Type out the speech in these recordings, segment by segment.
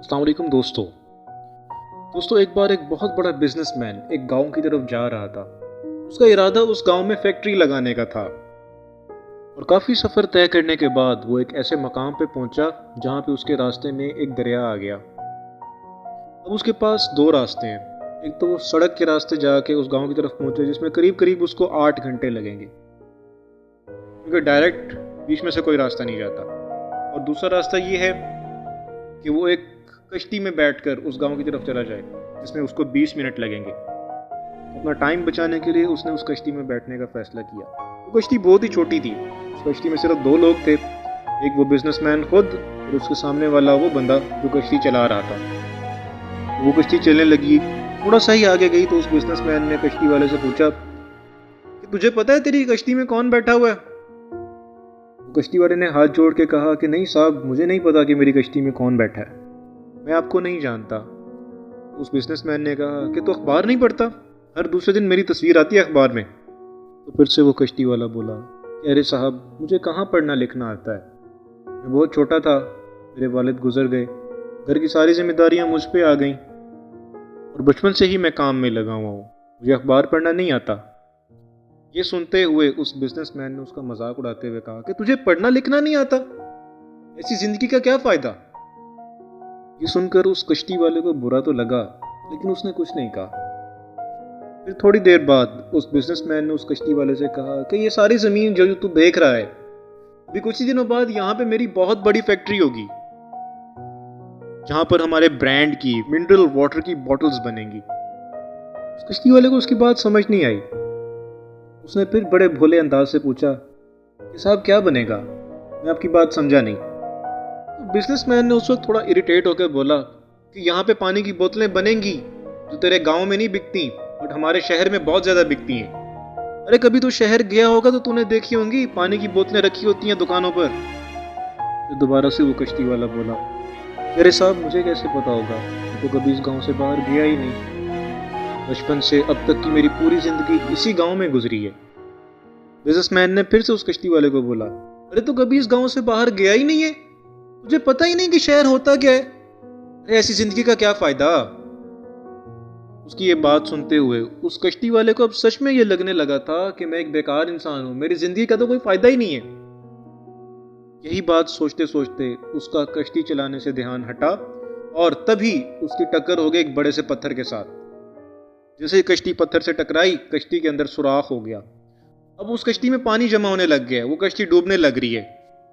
السلام علیکم دوستو ایک بار ایک بہت بڑا بزنس مین ایک گاؤں کی طرف جا رہا تھا۔ اس کا ارادہ اس گاؤں میں فیکٹری لگانے کا تھا، اور کافی سفر طے کرنے کے بعد وہ ایک ایسے مقام پہ پہنچا جہاں پہ اس کے راستے میں ایک دریا آ گیا۔ اب اس کے پاس دو راستے ہیں، ایک تو وہ سڑک کے راستے جا کے اس گاؤں کی طرف پہنچے جس میں قریب اس کو 8 گھنٹے لگیں گے، کیونکہ ڈائریکٹ بیچ میں سے کوئی راستہ نہیں جاتا، اور دوسرا راستہ یہ ہے کہ وہ ایک کشتی میں بیٹھ کر اس گاؤں کی طرف چلا جائے جس میں اس کو 20 منٹ لگیں گے۔ اپنا ٹائم بچانے کے لیے اس نے اس کشتی میں بیٹھنے کا فیصلہ کیا۔ وہ کشتی بہت ہی چھوٹی تھی، اس کشتی میں صرف 2 لوگ تھے، ایک وہ بزنس مین خود اور اس کے سامنے والا وہ بندہ جو کشتی چلا رہا تھا۔ وہ کشتی چلنے لگی، تھوڑا سا ہی آگے گئی تو اس بزنس مین نے کشتی والے سے پوچھا کہ تجھے پتا ہے تیری کشتی میں کون بیٹھا ہوا ہے؟ کشتی والے نے ہاتھ جوڑ کے کہا کہ نہیں صاحب، مجھے نہیں پتا کہ میری کشتی میں کون بیٹھا ہے، میں آپ کو نہیں جانتا۔ اس بزنس مین نے کہا کہ تو اخبار نہیں پڑھتا؟ ہر دوسرے دن میری تصویر آتی ہے اخبار میں۔ تو پھر سے وہ کشتی والا بولا کہ ارے صاحب، مجھے کہاں پڑھنا لکھنا آتا ہے، میں بہت چھوٹا تھا، میرے والد گزر گئے، گھر کی ساری ذمہ داریاں مجھ پہ آ گئیں، اور بچپن سے ہی میں کام میں لگا ہوا ہوں، مجھے اخبار پڑھنا نہیں آتا۔ یہ سنتے ہوئے اس بزنس مین نے اس کا مذاق اڑاتے ہوئے کہا کہ تجھے پڑھنا لکھنا نہیں آتا، ایسی زندگی کا کیا فائدہ؟ یہ سن کر اس کشتی والے کو برا تو لگا، لیکن اس نے کچھ نہیں کہا۔ پھر تھوڑی دیر بعد اس بزنس مین نے اس کشتی والے سے کہا کہ یہ ساری زمین جو تو دیکھ رہا ہے، ابھی کچھ ہی دنوں بعد یہاں پہ میری بہت بڑی فیکٹری ہوگی جہاں پر ہمارے برانڈ کی منرل واٹر کی بوٹلز بنیں گی۔ اس کشتی والے کو اس کی بات سمجھ نہیں آئی۔ اس نے پھر بڑے بھولے انداز سے پوچھا کہ صاحب کیا بنے گا؟ میں آپ کی بات سمجھا نہیں۔ بزنس مین نے اس وقت تھوڑا اریٹیٹ ہو کے بولا کہ یہاں پہ پانی کی بوتلیں بنیں گی جو تیرے گاؤں میں نہیں بکتی بٹ ہمارے شہر میں بہت زیادہ بکتی ہیں۔ ارے کبھی تو شہر گیا ہوگا تو تو نے دیکھی ہوں گی پانی کی بوتلیں رکھی ہوتی ہیں دکانوں پر۔ پھر دوبارہ سے وہ کشتی والا بولا ارے صاحب، مجھے کیسے پتا ہوگا، میں تو کبھی اس گاؤں سے باہر گیا ہی نہیں، بچپن سے اب تک کی میری پوری زندگی اسی گاؤں میں گزری ہے۔ بزنس مین نے پھر سے اس کشتی والے کو بولا ارے تو کبھی اس گاؤں سے باہر گیا ہی نہیں ہے، تجھے پتہ ہی نہیں کہ شہر ہوتا کیا ہے، ارے ایسی زندگی کا کیا فائدہ؟ اس کی یہ بات سنتے ہوئے اس کشتی والے کو اب سچ میں یہ لگنے لگا تھا کہ میں ایک بیکار انسان ہوں، میری زندگی کا تو کوئی فائدہ ہی نہیں ہے۔ یہی بات سوچتے سوچتے اس کا کشتی چلانے سے دھیان ہٹا، اور تبھی اس کی ٹکر ہو گئی ایک بڑے سے پتھر کے ساتھ۔ جیسے ہی کشتی پتھر سے ٹکرائی، کشتی کے اندر سوراخ ہو گیا۔ اب اس کشتی میں پانی جمع ہونے لگ گیا، وہ کشتی ڈوبنے لگ رہی ہے۔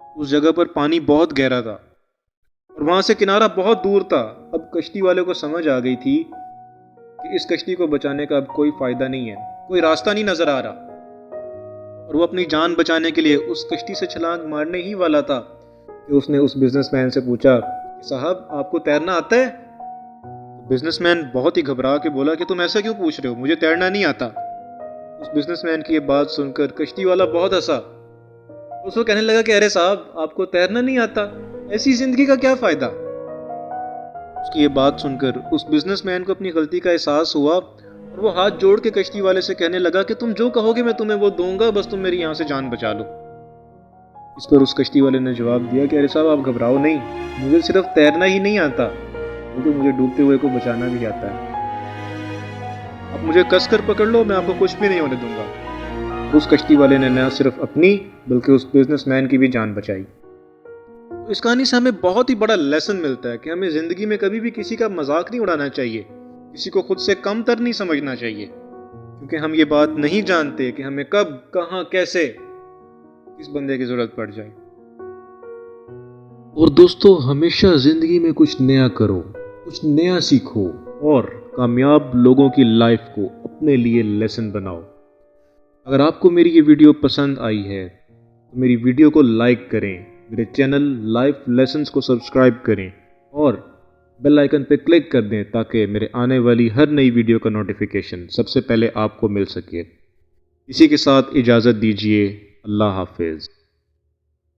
اس جگہ پر پانی بہت گہرا تھا اور وہاں سے کنارہ بہت دور تھا۔ اب کشتی والے کو سمجھ آ گئی تھی کہ اس کشتی کو بچانے کا اب کوئی فائدہ نہیں ہے، کوئی راستہ نہیں نظر آ رہا، اور وہ اپنی جان بچانے کے لیے اس کشتی سے چھلانگ مارنے ہی والا تھا کہ اس نے اس بزنس مین سے پوچھا کہ صاحب آپ کو تیرنا آتا ہے؟ بزنس مین بہت ہی گھبرا کے بولا کہ تم ایسا کیوں پوچھ رہے ہو، مجھے تیرنا نہیں آتا۔ اس بزنس مین کی یہ بات سن کر کشتی والا بہت ہنسا، اس کو کہنے لگا کہ ارے صاحب، آپ کو تیرنا نہیں آتا، ایسی زندگی کا کیا فائدہ؟ اس کی یہ بات سن کر اس بزنس مین کو اپنی غلطی کا احساس ہوا، اور وہ ہاتھ جوڑ کے کشتی والے سے کہنے لگا کہ تم جو کہو گے میں تمہیں وہ دوں گا، بس تم میری یہاں سے جان بچا لو۔ اس پر اس کشتی والے نے جواب دیا کہ ارے صاحب، آپ گھبراؤ نہیں، مجھے صرف تیرنا ہی نہیں آتا بلکہ مجھے ڈوبتے ہوئے کو بچانا بھی آتا ہے، اب مجھے کس کر پکڑ لو، میں آپ کو کچھ بھی نہیں ہونے دوں گا۔ اس کشتی والے نے نہ صرف اپنی بلکہ اس بزنس مین کی بھی جان بچائی۔ اس کہانی سے ہمیں بہت ہی بڑا لیسن ملتا ہے کہ ہمیں زندگی میں کبھی بھی کسی کا مذاق نہیں اڑانا چاہیے، کسی کو خود سے کم تر نہیں سمجھنا چاہیے، کیونکہ ہم یہ بات نہیں جانتے کہ ہمیں کب، کہاں، کیسے کس بندے کی ضرورت پڑ جائے۔ اور دوستو، ہمیشہ زندگی میں کچھ نیا کرو، کچھ نیا سیکھو، اور کامیاب لوگوں کی لائف کو اپنے لیے لیسن بناؤ۔ اگر آپ کو میری یہ ویڈیو پسند آئی ہے تو میری ویڈیو کو لائک کریں، میرے چینل لائف لیسنز کو سبسکرائب کریں، اور بیل آئیکن پہ کلک کر دیں تاکہ میرے آنے والی ہر نئی ویڈیو کا نوٹیفیکیشن سب سے پہلے آپ کو مل سکے۔ اسی کے ساتھ اجازت دیجیے، اللہ حافظ۔